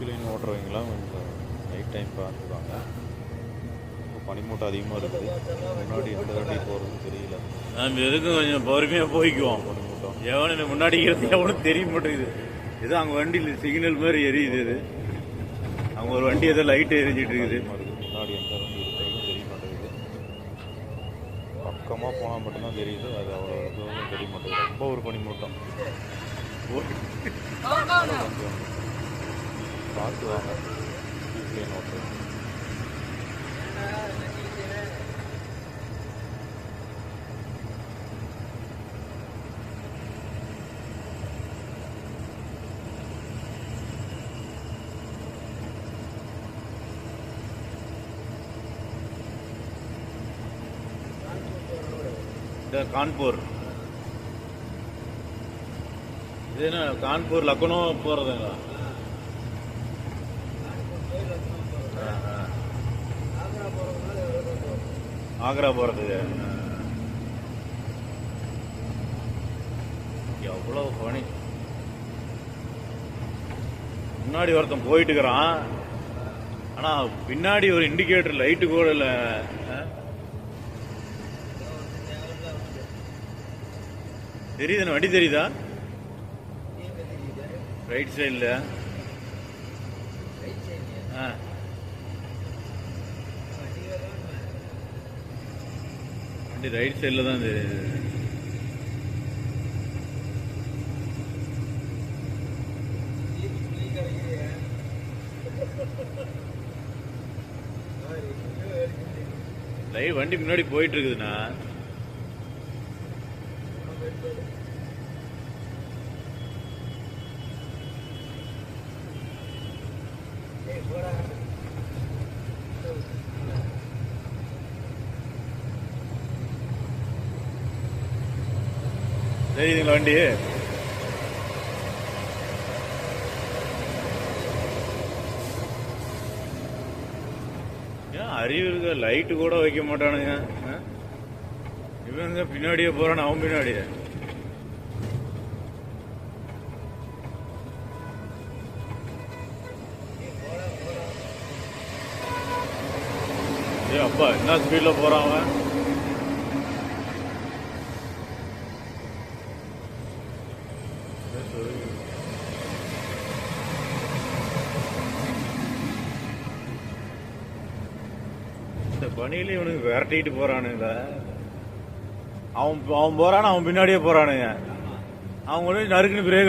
Line ஓட்டுறவங்களாம் கொஞ்சம் night time பார்த்துருக்காங்க. பனிமூட்டம் அதிகமாக இருக்குது. முன்னாடி எந்த வண்டி போகிறதுன்னு தெரியல. நம்ம எதுக்கும் கொஞ்சம் பொறுமையாக போய்க்குவோம். பனிமூட்டம் எவனு முன்னாடி எவனும் தெரிய மாட்டேங்குது. ஏதோ அவங்க வண்டியில் சிக்னல் மாதிரி எரியுது. இது அவங்க ஒரு வண்டி ஏதோ லைட் எரிஞ்சிட்டு இருக்குது. முன்னாடி எந்த வண்டி இருக்கிறதுன்னு தெரிய மாட்டேங்குது. பக்கமாக போனால் மட்டும்தான் தெரியுது. அது அவ்வளோ தூரம் தெரிய மாட்டேங்குது. ரொம்ப ஒரு பனிமூட்டம். கொஞ்சம் பார்த்து வாங்க ஸ்ட்ரீட் லைன் ஓட்டுறது. கான்பூர் இது என்ன? கான்பூர் லக்னோ போறதுங்களா? ஆக்ரா போறதுக்கு எவ்வளவு பணி. முன்னாடி ஒருத்தன் போயிட்டு இருக்கிறான். ஆனா பின்னாடி ஒரு இண்டிகேட்டர் லைட்டு கூட இல்ல. தெரியுது வண்டி தெரியுதா? ரைட் சைட்ல வண்டி ரைட் சைட்ல தான் தெரியுது. வண்டி முன்னாடி போயிட்டு இருக்குதுண்ணா. தெரியுதுங்களா வண்டி? ஏன் அறிவு இருக்க லைட்டு கூட வைக்க மாட்டானுங்க. இவங்க பின்னாடியே போறான். அவன் பின்னாடியே அப்பா என்ன ஸ்பீட்ல போறான் அவன். இந்த பணியில இவனுக்கு விரட்டிட்டு போறானுங்க. அவன் போறான், அவன் பின்னாடியே போறானுங்க. அவங்க நறுக்குன்னு பிரேக்